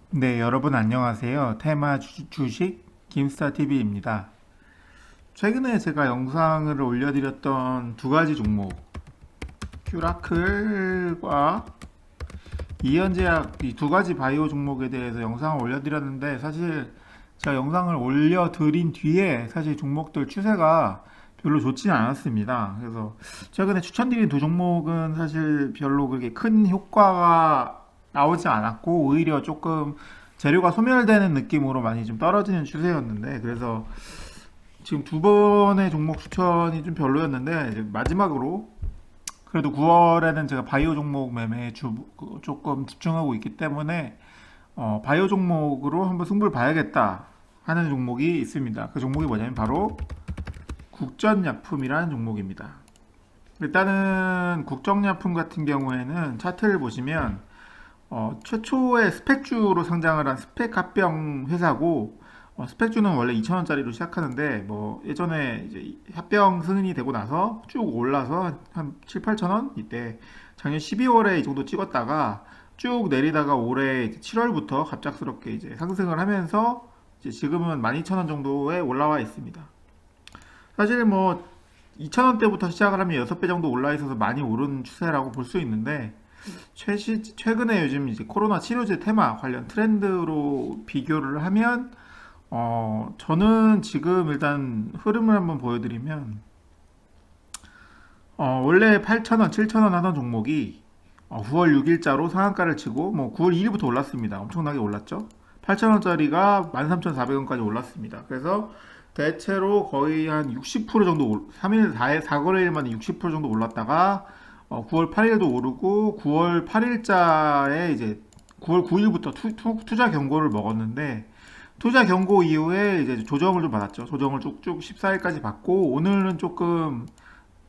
네, 여러분 안녕하세요. 테마 주식 김스타TV입니다. 최근에 제가 영상을 올려드렸던 두 가지 종목, 큐라클과 이현제약 이 두 가지 바이오 종목에 대해서 영상을 올려드렸는데 사실 제가 영상을 올려드린 뒤에 사실 종목들 추세가 별로 좋지는 않았습니다. 그래서 최근에 추천드린 두 종목은 사실 별로 그렇게 큰 효과가 나오지 않았고 오히려 조금 재료가 소멸되는 느낌으로 많이 좀 떨어지는 추세였는데 그래서 지금 두 번의 종목 추천이 좀 별로였는데 이제 마지막으로 그래도 9월에는 제가 바이오 종목 매매에 조금 집중하고 있기 때문에 바이오 종목으로 한번 승부를 봐야겠다 하는 종목이 있습니다. 그 종목이 뭐냐면 바로 국전약품이라는 종목입니다. 일단은 국전약품 같은 경우에는 차트를 보시면 최초의 스펙주로 상장을 한 스펙 합병 회사고 스펙주는 원래 2,000원짜리로 시작하는데 뭐 예전에 이제 합병 승인이 되고 나서 쭉 올라서 한 7, 8,000원 이때 작년 12월에 이 정도 찍었다가 쭉 내리다가 올해 7월부터 갑작스럽게 이제 상승을 하면서 이제 지금은 12,000원 정도에 올라와 있습니다. 사실 뭐 2,000원대부터 시작을 하면 6배 정도 올라 있어서 많이 오른 추세라고 볼 수 있는데 최근에 요즘 이제 코로나 치료제 테마 관련 트렌드로 비교를 하면 저는 지금 일단 흐름을 한번 보여드리면 원래 8,000원, 7,000원 하던 종목이 9월 6일자로 상한가를 치고 뭐 9월 2일부터 올랐습니다. 엄청나게 올랐죠. 8,000원짜리가 13,400원까지 올랐습니다. 그래서 대체로 거의 한 60% 정도 3일 4거래일 만에 60% 정도 올랐다가 9월 8일도 오르고 9월 8일자에 이제 9월 9일부터 투자 경고를 먹었는데 투자 경고 이후에 이제 조정을 좀 받았죠. 조정을 쭉쭉 14일까지 받고 오늘은 조금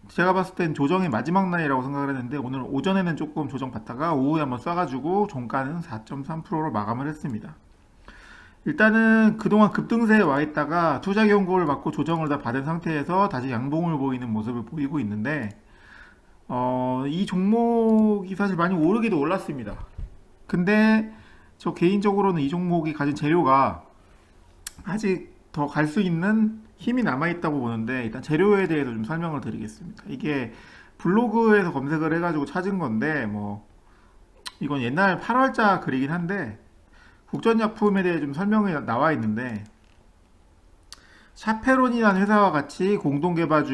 제가 봤을 땐 조정의 마지막 날이라고 생각을 했는데 오늘 오전에는 조금 조정 받다가 오후에 한번 쏴가지고 종가는 4.3%로 마감을 했습니다. 일단은 그동안 급등세에 와 있다가 투자 경고를 받고 조정을 다 받은 상태에서 다시 양봉을 보이는 모습을 보이고 있는데 이 종목이 사실 많이 오르기도 올랐습니다. 근데 저 개인적으로는 이 종목이 가진 재료가 아직 더 갈 수 있는 힘이 남아있다고 보는데 일단 재료에 대해서 좀 설명을 드리겠습니다. 이게 블로그에서 검색을 해가지고 찾은 건데 뭐 이건 옛날 8월자 글이긴 한데 국전약품에 대해 좀 설명이 나와 있는데 샤페론이라는 회사와 같이 공동 개발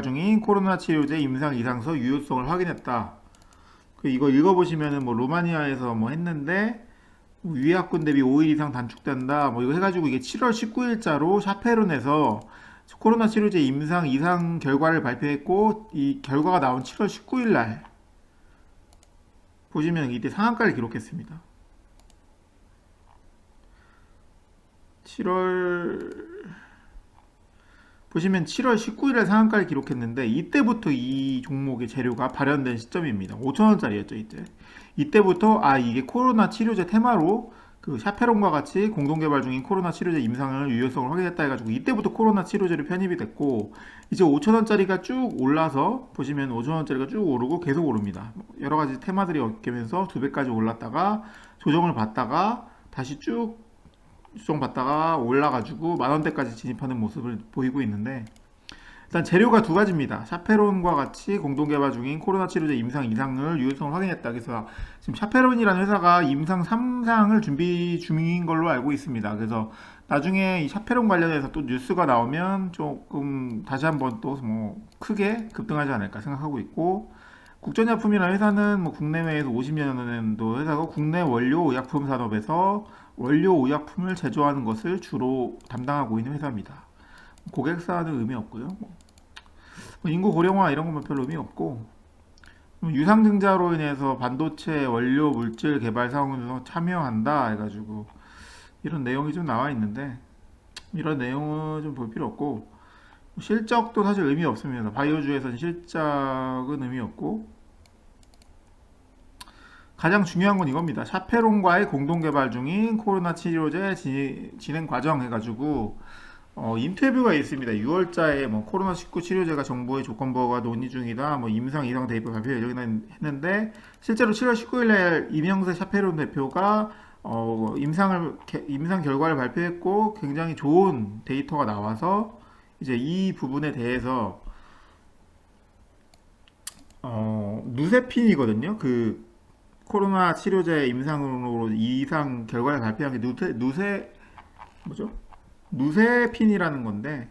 중인 코로나 치료제 임상 이상서 유효성을 확인했다. 이거 읽어보시면은 뭐 루마니아에서 뭐 했는데 위약군 대비 5일 이상 단축된다. 뭐 이거 해가지고 이게 7월 19일자로 샤페론에서 코로나 치료제 임상 이상 결과를 발표했고 이 결과가 나온 7월 19일 날 보시면 이때 상한가를 기록했습니다. 7월 보시면 7월 19일에 상한가를 기록했는데 이때부터 이 종목의 재료가 발현된 시점입니다. 5,000원짜리였죠 이때. 이때부터 이게 코로나 치료제 테마로 그 샤페론과 같이 공동 개발 중인 코로나 치료제 임상을 유효성을 확인했다 해가지고 이때부터 코로나 치료제로 편입이 됐고 이제 5,000원짜리가 쭉 올라서 보시면 5,000원짜리가 쭉 오르고 계속 오릅니다. 여러 가지 테마들이 엮이면서 2배까지 올랐다가 조정을 받다가 다시 쭉 조정받다가 올라가지고 만원대까지 진입하는 모습을 보이고 있는데 일단 재료가 두 가지입니다. 샤페론과 같이 공동개발 중인 코로나 치료제 임상 이상을 유효성을 확인했다. 그래서 지금 샤페론이라는 회사가 임상 3상을 준비 중인 걸로 알고 있습니다. 그래서 나중에 이 샤페론 관련해서 또 뉴스가 나오면 조금 다시 한번 또 뭐 크게 급등하지 않을까 생각하고 있고 국전약품이라는 회사는 뭐 국내외에서 50년도 회사고 국내 원료 의약품 산업에서 원료 의약품을 제조하는 것을 주로 담당하고 있는 회사입니다. 고객사는 의미 없고요. 뭐 인구 고령화 이런 것만 별로 의미 없고 유상증자로 인해서 반도체 원료 물질 개발 사업에서 참여한다 해가지고 이런 내용이 좀 나와 있는데 이런 내용은 좀 볼 필요 없고 실적도 사실 의미 없습니다. 바이오주에서는 실적은 의미 없고 가장 중요한 건 이겁니다. 샤페론과의 공동 개발 중인 코로나 치료제 진행 과정 해가지고 인터뷰가 있습니다. 6월자에 뭐 코로나19 치료제가 정부의 조건부와 논의 중이다. 뭐 임상 이상 대입을 발표 예정이다 했는데 실제로 7월 19일에 이명세 샤페론 대표가 임상 결과를 발표했고 굉장히 좋은 데이터가 나와서 이제 이 부분에 대해서 누세핀이거든요. 그 코로나 치료제 임상으로 이상 결과를 발표한 게 뭐죠? 누세핀이라는 건데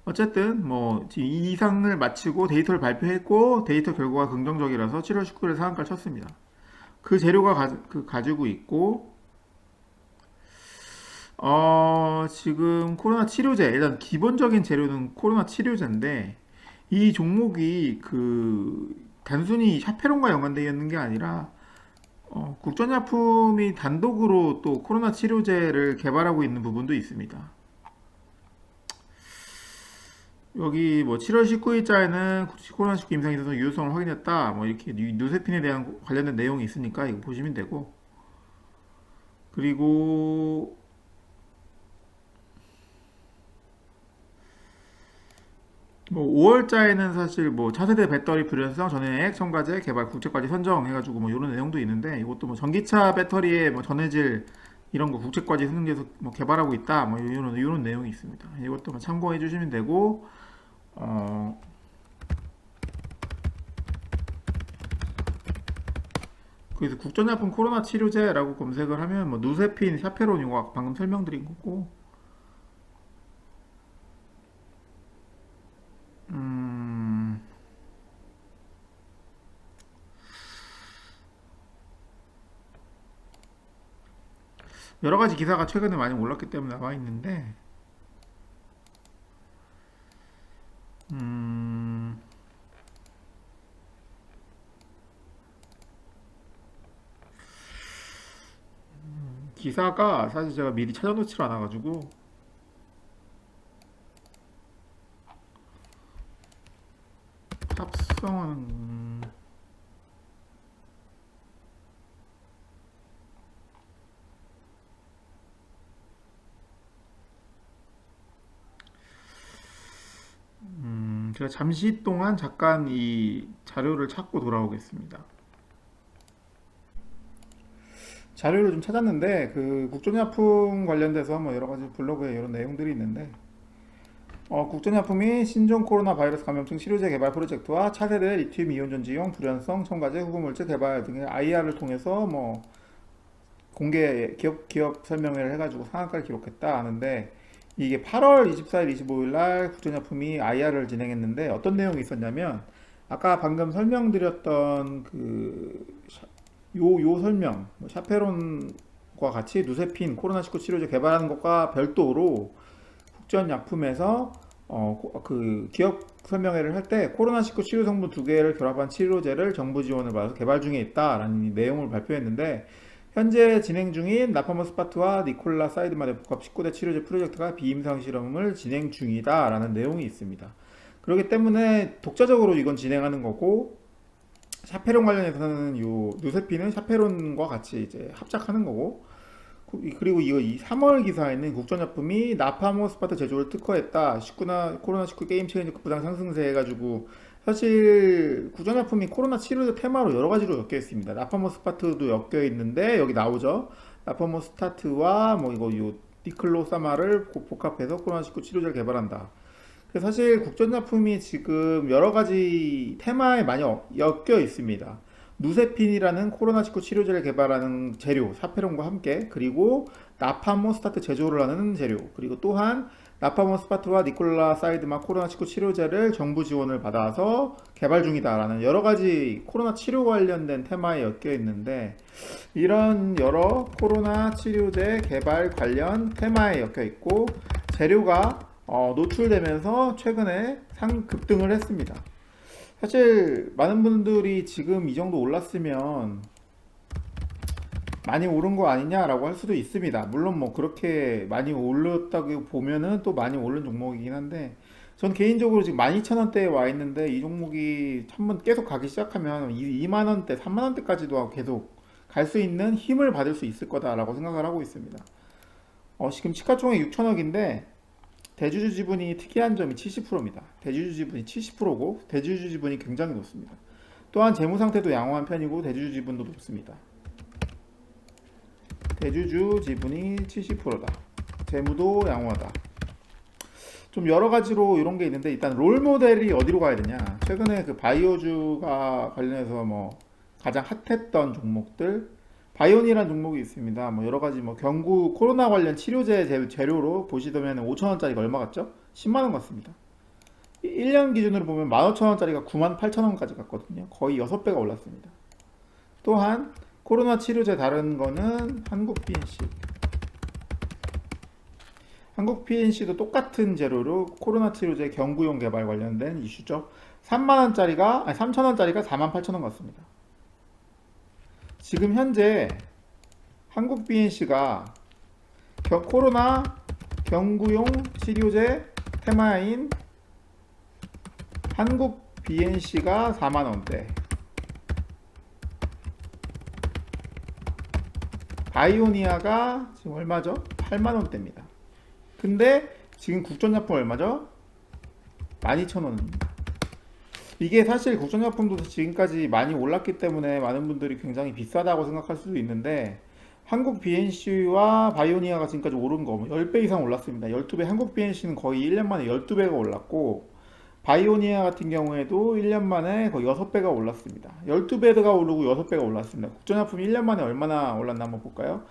어쨌든 뭐 이 이상을 마치고 데이터를 발표했고 데이터 결과가 긍정적이라서 7월 19일에 상한가를 쳤습니다. 그 재료가 가지고 있고 지금 코로나 치료제 일단 기본적인 재료는 코로나 치료제인데 이 종목이 단순히 샤페론과 연관되어 있는 게 아니라 국전약품이 단독으로 또 코로나 치료제를 개발하고 있는 부분도 있습니다. 여기 뭐 7월 19일자에는 코로나19 임상에 있어서 유효성을 확인했다. 뭐 이렇게 누세핀에 대한 관련된 내용이 있으니까 이거 보시면 되고. 그리고 뭐 5월자에는 사실 뭐 차세대 배터리 불연성 전해액 첨가제 개발 국제까지 선정해가지고 뭐 이런 내용도 있는데 이것도 뭐 전기차 배터리의 뭐 전해질 이런 거 국제까지 선정돼서 뭐 개발하고 있다. 뭐 이런 내용이 있습니다. 이것도 뭐 참고해 주시면 되고. 어, 그래서 국전약품 코로나 치료제라고 검색을 하면 뭐 누세핀, 샤페론 이거 방금 설명드린 거고 음, 여러 가지 기사가 최근에 많이 올랐기 때문에 나와 있는데 음, 기사가 사실 제가 미리 찾아놓질 않아가지고 합성하는 제가 잠시 동안 잠깐 이 자료를 찾고 돌아오겠습니다. 자료를 좀 찾았는데 그 국전약품 관련돼서 뭐 여러 가지 블로그에 이런 내용들이 있는데 국전약품이 신종 코로나 바이러스 감염증 치료제 개발 프로젝트와 차세대 리튬 이온 전지용 불연성 첨가제 후보물질 개발 등의 IR을 통해서 뭐 공개 기업 설명회를 해가지고 상한가를 기록했다 하는데 이게 8월 24일, 25일 날 국전약품이 IR을 진행했는데 어떤 내용이 있었냐면 아까 방금 설명드렸던 요 설명 뭐 샤페론과 같이 누세핀 코로나19 치료제 개발하는 것과 별도로 국전약품에서 기업 설명회를 할 때 코로나19 치료 성분 두 개를 결합한 치료제를 정부 지원을 받아서 개발 중에 있다라는 내용을 발표했는데 현재 진행 중인 나파모스파트와 니콜라사이드만의 복합 19대 치료제 프로젝트가 비임상 실험을 진행 중이다라는 내용이 있습니다. 그렇기 때문에 독자적으로 이건 진행하는 거고 샤페론 관련해서는 요 누세핀은 샤페론과 같이 이제 합작하는 거고 그리고 이거 3월 기사에는 국전약품이 나파모스파트 제조를 특허했다. 코로나19 게임 체인저 부당 상승세 해가지고 사실 국전약품이 코로나 치료제 테마로 여러 가지로 엮여 있습니다. 나파모스파트도 엮여 있는데 여기 나오죠. 나파모스타트와 뭐 이거 요 디클로사마를 복합해서 코로나19 치료제를 개발한다. 사실 국전약품이 지금 여러 가지 테마에 많이 엮여 있습니다. 누세핀이라는 코로나19 치료제를 개발하는 재료, 사페론과 함께, 그리고 나파모스타트 제조를 하는 재료, 그리고 또한 나파모스파트와 니콜라사이드마 코로나19 치료제를 정부 지원을 받아서 개발 중이다라는 여러 가지 코로나 치료 관련된 테마에 엮여 있는데 이런 여러 코로나 치료제 개발 관련 테마에 엮여 있고 재료가 노출되면서 최근에 상급등을 했습니다. 사실 많은 분들이 지금 이 정도 올랐으면 많이 오른 거 아니냐라고 할 수도 있습니다. 물론 뭐 그렇게 많이 올랐다고 보면은 또 많이 오른 종목이긴 한데 전 개인적으로 지금 12,000원대에 와 있는데 이 종목이 한번 계속 가기 시작하면 2만원대, 3만원대까지도 계속 갈 수 있는 힘을 받을 수 있을 거다라고 생각을 하고 있습니다. 지금 시가총액 6천억인데 대주주 지분이 특이한 점이 70%입니다. 대주주 지분이 70%고 대주주 지분이 굉장히 높습니다. 또한 재무 상태도 양호한 편이고 대주주 지분도 높습니다. 대주주 지분이 70%다. 재무도 양호하다. 좀 여러 가지로 이런 게 있는데 일단 롤 모델이 어디로 가야 되냐? 최근에 그 바이오주가 관련해서 뭐 가장 핫했던 종목들 바이오니라는 종목이 있습니다. 뭐 여러 가지 뭐 경구 코로나 관련 치료제 재료로 보시면 5,000원짜리가 얼마 같죠? 10만 원 같습니다. 1년 기준으로 보면 15,000원짜리가 98,000원까지 갔거든요. 거의 6배가 올랐습니다. 또한 코로나 치료제 다른 거는 한국 PNC. 한국 PNC도 똑같은 재료로 코로나 치료제 경구용 개발 관련된 이슈죠. 3,000원짜리가 48,000원 같습니다. 지금 현재 한국 PNC가 코로나 경구용 치료제 테마인 한국 BNC가 4만원대, 바이오니아가 지금 얼마죠? 8만원대입니다. 근데 지금 국전약품 얼마죠? 12,000원입니다. 이게 사실 국전약품도 지금까지 많이 올랐기 때문에 많은 분들이 굉장히 비싸다고 생각할 수도 있는데 한국 BNC와 바이오니아가 지금까지 오른 거 10배 이상 올랐습니다. 12배, 한국 BNC는 거의 1년 만에 12배가 올랐고 바이오니아 같은 경우에도 1년 만에 거의 6배가 올랐습니다. 12배가 오르고 6배가 올랐습니다. 국전약품이 1년 만에 얼마나 올랐나 한번 볼까요?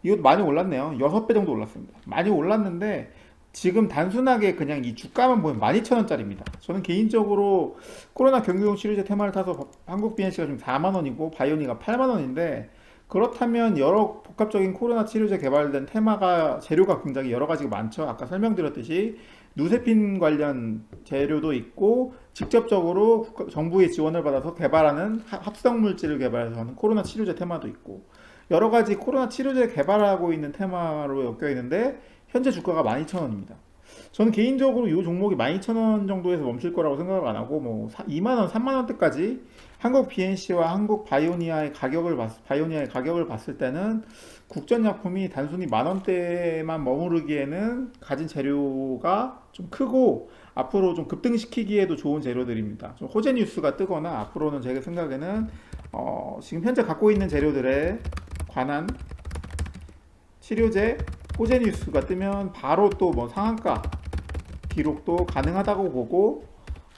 이것도 많이 올랐네요. 6배 정도 올랐습니다. 많이 올랐는데 지금 단순하게 그냥 이 주가만 보면 12,000원짜리입니다. 저는 개인적으로 코로나 경구용 치료제 테마를 타서 한국 BNC가 지금 4만원이고 바이오니가 8만원인데 그렇다면 여러 복합적인 코로나 치료제 개발된 테마가 재료가 굉장히 여러 가지가 많죠. 아까 설명드렸듯이 누세핀 관련 재료도 있고 직접적으로 정부의 지원을 받아서 개발하는 합성 물질을 개발해서 하는 코로나 치료제 테마도 있고 여러 가지 코로나 치료제 개발하고 있는 테마로 엮여 있는데 현재 주가가 12,000원입니다. 저는 개인적으로 이 종목이 12,000원 정도에서 멈출 거라고 생각을 안 하고 뭐 2만원, 3만원대까지 한국 BNC와 한국 바이오니아의 가격을 봤을 때는 국전약품이 단순히 만원대만 머무르기에는 가진 재료가 좀 크고 앞으로 좀 급등시키기에도 좋은 재료들입니다. 좀 호재 뉴스가 뜨거나 앞으로는 제 생각에는 지금 현재 갖고 있는 재료들에 관한 치료제 호재 뉴스가 뜨면 바로 또 뭐 상한가 기록도 가능하다고 보고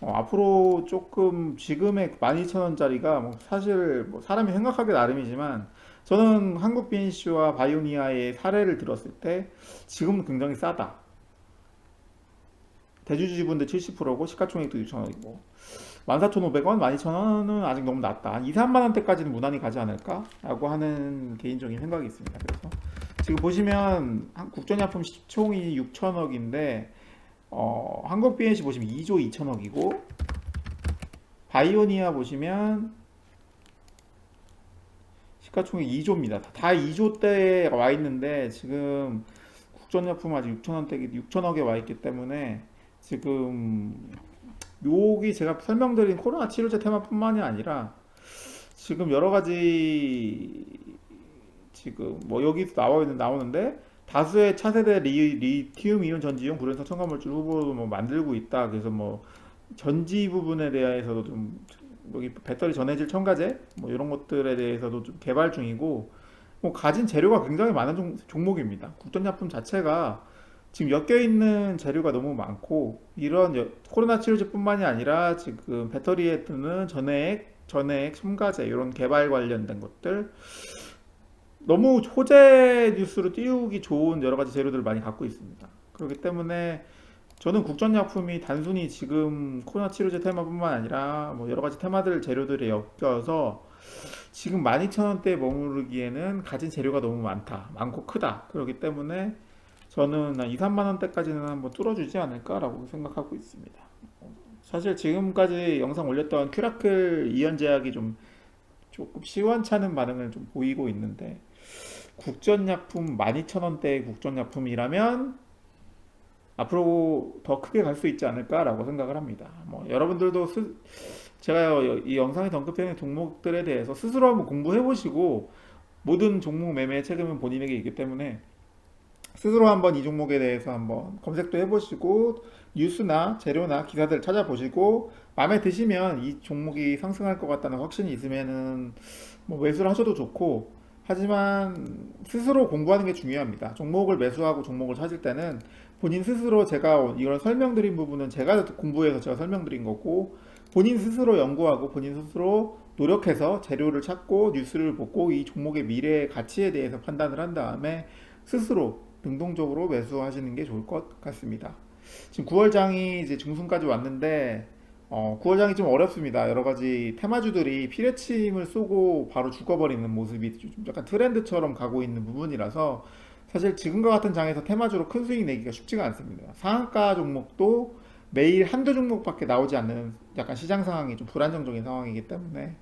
앞으로 조금 지금의 12,000원짜리가 뭐 사실 뭐 사람이 생각하기 나름이지만 저는 한국 BNC와 바이오니아의 사례를 들었을 때 지금은 굉장히 싸다. 대주주 지분도 70%고 시가총액도 6,000원이고 14,500원, 12,000원은 아직 너무 낮다. 한 2, 3만원대까지는 무난히 가지 않을까? 라고 하는 개인적인 생각이 있습니다. 그래서 지금 보시면 국전약품 시총이 6천억인데 한국 BNC 보시면 2조 2천억이고 바이오니아 보시면 시가총액 2조입니다. 다 2조대에 와 있는데 지금 국전약품 아직 6천억에 와 있기 때문에 지금 여기 제가 설명드린 코로나 치료제 테마뿐만이 아니라 지금 여러 가지 지금 뭐 여기서 나오는데 다수의 차세대 리튬 이온 전지용 불연성 첨가물질 후보도 뭐 만들고 있다. 그래서 뭐 전지 부분에 대해서도 좀 여기 배터리 전해질 첨가제 뭐 이런 것들에 대해서도 좀 개발 중이고 뭐 가진 재료가 굉장히 많은 종목입니다. 국전약품 자체가 지금 엮여 있는 재료가 너무 많고 이런 코로나 치료제뿐만이 아니라 지금 배터리에 뜨는 전해액 첨가제 이런 개발 관련된 것들 너무 호재 뉴스로 띄우기 좋은 여러 가지 재료들을 많이 갖고 있습니다. 그렇기 때문에 저는 국전약품이 단순히 지금 코로나 치료제 테마뿐만 아니라 뭐 여러 가지 테마들 재료들에 엮여서 지금 12,000원대에 머무르기에는 가진 재료가 너무 많고 크다. 그렇기 때문에 저는 한 2, 3만원대까지는 한번 뚫어주지 않을까라고 생각하고 있습니다. 사실 지금까지 영상 올렸던 큐라클 이연제약이 조금 시원찮은 반응을 좀 보이고 있는데 국전약품 12,000원대의 국전약품이라면 앞으로 더 크게 갈 수 있지 않을까라고 생각을 합니다. 뭐 여러분들도 제가 이 영상에 언급하는 종목들에 대해서 스스로 한번 공부해 보시고 모든 종목 매매의 책임은 본인에게 있기 때문에 스스로 한번 이 종목에 대해서 한번 검색도 해보시고 뉴스나 재료나 기사들 찾아보시고 마음에 드시면 이 종목이 상승할 것 같다는 확신이 있으면은 뭐 매수를 하셔도 좋고 하지만 스스로 공부하는 게 중요합니다. 종목을 매수하고 종목을 찾을 때는 본인 스스로 제가 이걸 설명드린 부분은 제가 공부해서 제가 설명드린 거고 본인 스스로 연구하고 본인 스스로 노력해서 재료를 찾고 뉴스를 보고 이 종목의 미래의 가치에 대해서 판단을 한 다음에 스스로 능동적으로 매수하시는 게 좋을 것 같습니다. 지금 9월장이 이제 중순까지 왔는데 9월장이 좀 어렵습니다. 여러 가지 테마주들이 피레침을 쏘고 바로 죽어버리는 모습이 좀 약간 트렌드처럼 가고 있는 부분이라서 사실 지금과 같은 장에서 테마주로 큰 수익 내기가 쉽지가 않습니다. 상한가 종목도 매일 한두 종목밖에 나오지 않는 약간 시장 상황이 좀 불안정적인 상황이기 때문에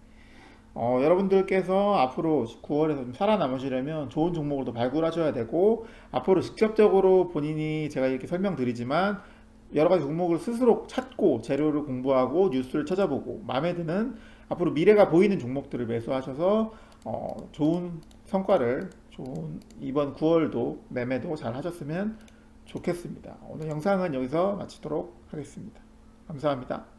여러분들께서 앞으로 9월에서 좀 살아남으시려면 좋은 종목을 더 발굴하셔야 되고 앞으로 직접적으로 본인이 제가 이렇게 설명드리지만 여러 가지 종목을 스스로 찾고 재료를 공부하고 뉴스를 찾아보고 마음에 드는 앞으로 미래가 보이는 종목들을 매수하셔서 좋은 성과를 좋은 이번 9월도 매매도 잘 하셨으면 좋겠습니다. 오늘 영상은 여기서 마치도록 하겠습니다. 감사합니다.